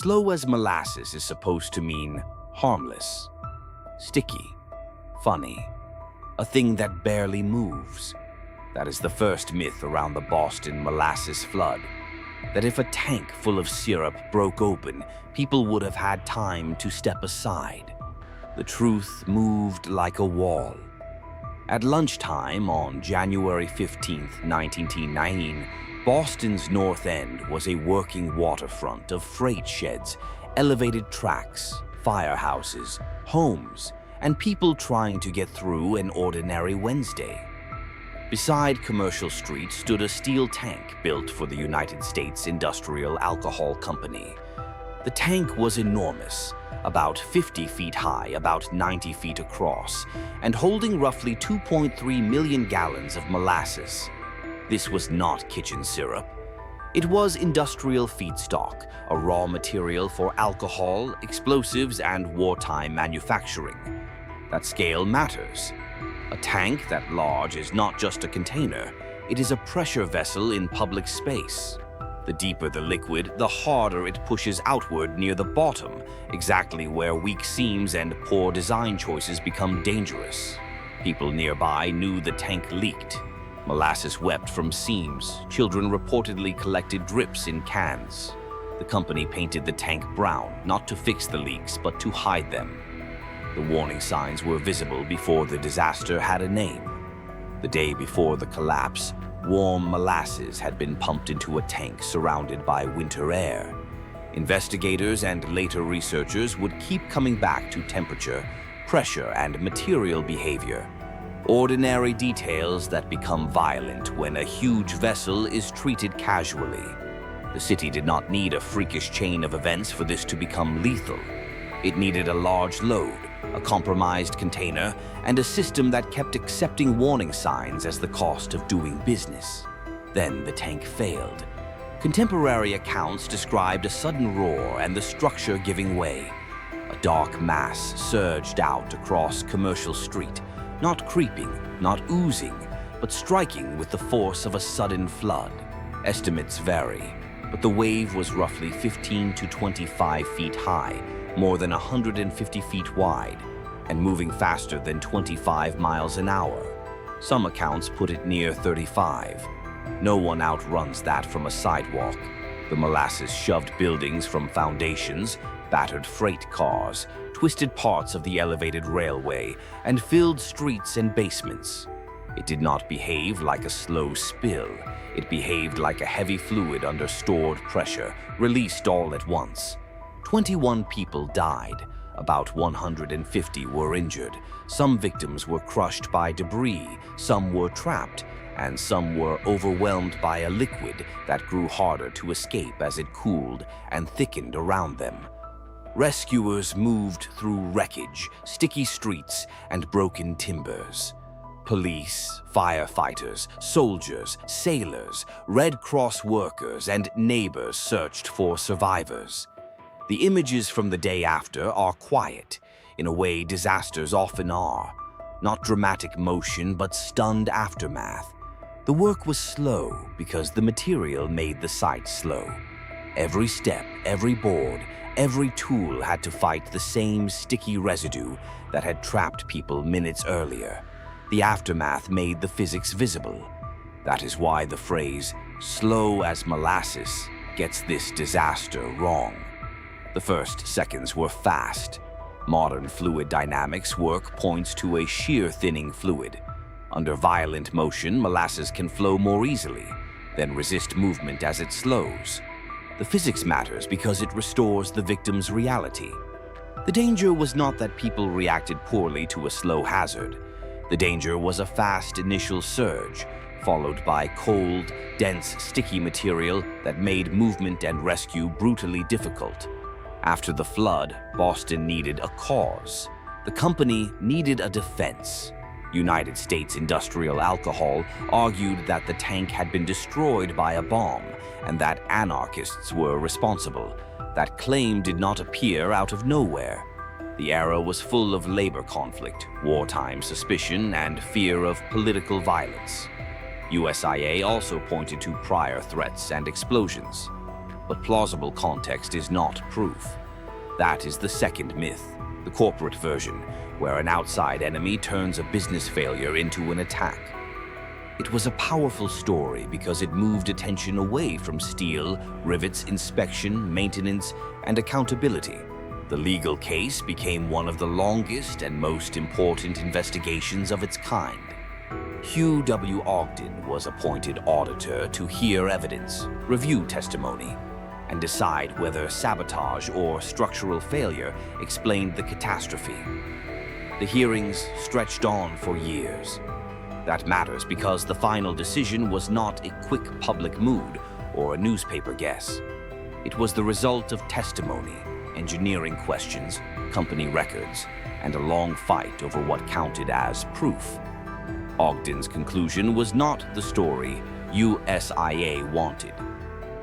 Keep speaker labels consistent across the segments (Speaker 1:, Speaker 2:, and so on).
Speaker 1: Slow as molasses is supposed to mean harmless, sticky, funny, a thing that barely moves. That is the first myth around the Boston molasses flood, that if a tank full of syrup broke open, people would have had time to step aside. The truth moved like a wall. At lunchtime on January 15, 1919, Boston's North End was a working waterfront of freight sheds, elevated tracks, firehouses, homes, and people trying to get through an ordinary Wednesday. Beside Commercial Street stood a steel tank built for the United States Industrial Alcohol Company. The tank was enormous, about 50 feet high, about 90 feet across, and holding roughly 2.3 million gallons of molasses. This was not kitchen syrup. It was industrial feedstock, a raw material for alcohol, explosives, and wartime manufacturing. That scale matters. A tank that large is not just a container, it is a pressure vessel in public space. The deeper the liquid, the harder it pushes outward near the bottom, exactly where weak seams and poor design choices become dangerous. People nearby knew the tank leaked. Molasses wept from seams. Children reportedly collected drips in cans. The company painted the tank brown, not to fix the leaks, but to hide them. The warning signs were visible before the disaster had a name. The day before the collapse, warm molasses had been pumped into a tank surrounded by winter air. Investigators and later researchers would keep coming back to temperature, pressure, and material behavior. Ordinary details that become violent when a huge vessel is treated casually. The city did not need a freakish chain of events for this to become lethal. It needed a large load, a compromised container, and a system that kept accepting warning signs as the cost of doing business. Then the tank failed. Contemporary accounts described a sudden roar and the structure giving way. A dark mass surged out across Commercial Street, not creeping, not oozing, but striking with the force of a sudden flood. Estimates vary, but the wave was roughly 15 to 25 feet high, more than 150 feet wide, and moving faster than 25 miles an hour. Some accounts put it near 35. No one outruns that from a sidewalk. The molasses shoved buildings from foundations, battered freight cars, twisted parts of the elevated railway, and filled streets and basements. It did not behave like a slow spill. It behaved like a heavy fluid under stored pressure, released all at once. 21 people died. About 150 were injured. Some victims were crushed by debris, some were trapped, and some were overwhelmed by a liquid that grew harder to escape as it cooled and thickened around them. Rescuers moved through wreckage, sticky streets, and broken timbers. Police, firefighters, soldiers, sailors, Red Cross workers, and neighbors searched for survivors. The images from the day after are quiet, in a way disasters often are. Not dramatic motion, but stunned aftermath. The work was slow because the material made the site slow. Every step, every board, every tool had to fight the same sticky residue that had trapped people minutes earlier. The aftermath made the physics visible. That is why the phrase, "slow as molasses," gets this disaster wrong. The first seconds were fast. Modern fluid dynamics work points to a shear thinning fluid. Under violent motion, molasses can flow more easily, then resist movement as it slows. The physics matters because it restores the victim's reality. The danger was not that people reacted poorly to a slow hazard. The danger was a fast initial surge, followed by cold, dense, sticky material that made movement and rescue brutally difficult. After the flood, Boston needed a cause. The company needed a defense. United States Industrial Alcohol argued that the tank had been destroyed by a bomb and that anarchists were responsible. That claim did not appear out of nowhere. The era was full of labor conflict, wartime suspicion, and fear of political violence. USIA also pointed to prior threats and explosions. but plausible context is not proof. That is the second myth, the corporate version, where an outside enemy turns a business failure into an attack. It was a powerful story because it moved attention away from steel, rivets, inspection, maintenance, and accountability. The legal case became one of the longest and most important investigations of its kind. Hugh W. Ogden was appointed auditor to hear evidence, review testimony, and decide whether sabotage or structural failure explained the catastrophe. The hearings stretched on for years. That matters because the final decision was not a quick public mood or a newspaper guess. It was the result of testimony, engineering questions, company records, and a long fight over what counted as proof. Ogden's conclusion was not the story USIA wanted.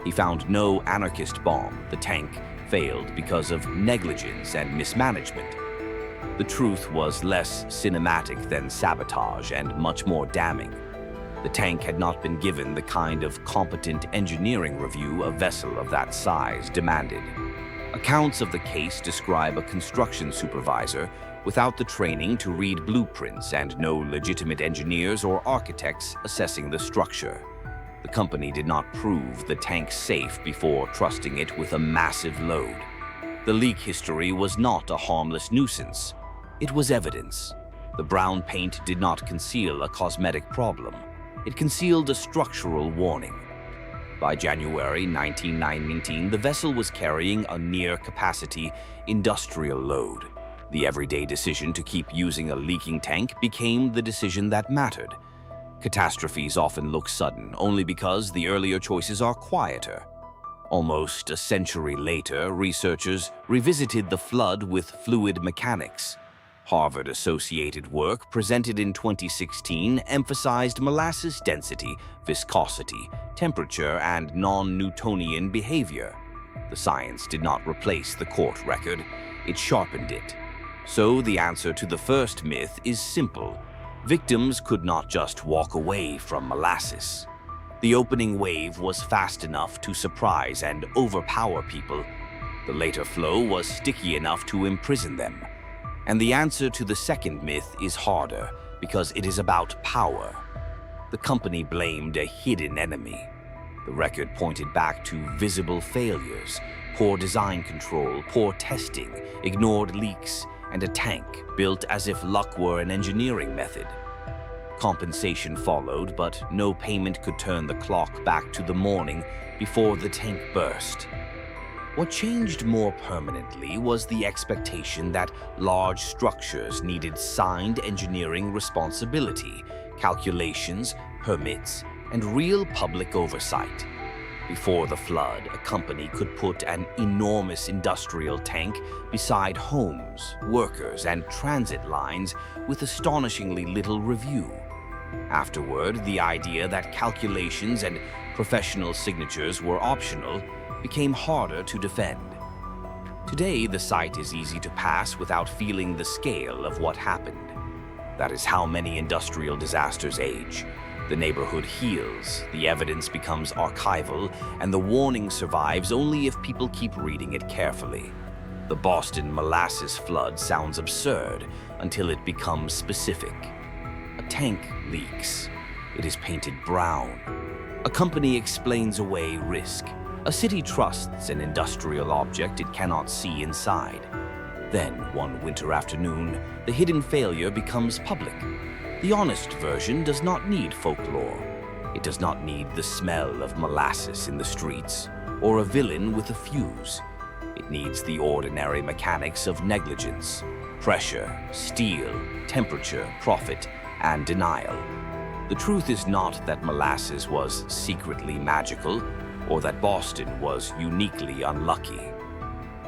Speaker 1: He found no anarchist bomb. The tank failed because of negligence and mismanagement. The truth was less cinematic than sabotage and much more damning. The tank had not been given the kind of competent engineering review a vessel of that size demanded. Accounts of the case describe a construction supervisor without the training to read blueprints and no legitimate engineers or architects assessing the structure. The company did not prove the tank safe before trusting it with a massive load. The leak history was not a harmless nuisance. It was evidence. The brown paint did not conceal a cosmetic problem. It concealed a structural warning. By January 1919, the vessel was carrying a near-capacity industrial load. The everyday decision to keep using a leaking tank became the decision that mattered. Catastrophes often look sudden only because the earlier choices are quieter. Almost a century later, researchers revisited the flood with fluid mechanics. Harvard-associated work presented in 2016 emphasized molasses density, viscosity, temperature, and non-Newtonian behavior. The science did not replace the court record, it sharpened it. So the answer to the first myth is simple. Victims could not just walk away from molasses. The opening wave was fast enough to surprise and overpower people. The later flow was sticky enough to imprison them. And the answer to the second myth is harder because it is about power. The company blamed a hidden enemy. The record pointed back to visible failures, poor design control, poor testing, ignored leaks, and a tank built as if luck were an engineering method. Compensation followed, but no payment could turn the clock back to the morning before the tank burst. What changed more permanently was the expectation that large structures needed signed engineering responsibility, calculations, permits, and real public oversight. Before the flood, a company could put an enormous industrial tank beside homes, workers, and transit lines with astonishingly little review. Afterward, the idea that calculations and professional signatures were optional became harder to defend. Today, the site is easy to pass without feeling the scale of what happened. That is how many industrial disasters age. The neighborhood heals, the evidence becomes archival, and the warning survives only if people keep reading it carefully. The Boston Molasses flood sounds absurd until it becomes specific. A tank leaks. It is painted brown. A company explains away risk. A city trusts an industrial object it cannot see inside. Then, one winter afternoon, the hidden failure becomes public. The honest version does not need folklore. It does not need the smell of molasses in the streets, or a villain with a fuse. It needs the ordinary mechanics of negligence, pressure, steel, temperature, profit, and denial. The truth is not that molasses was secretly magical, or that Boston was uniquely unlucky.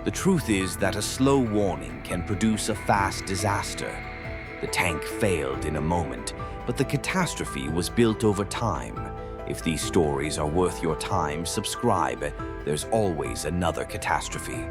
Speaker 1: The truth is that a slow warning can produce a fast disaster. The tank failed in a moment, but the catastrophe was built over time. If these stories are worth your time, subscribe. There's always another catastrophe.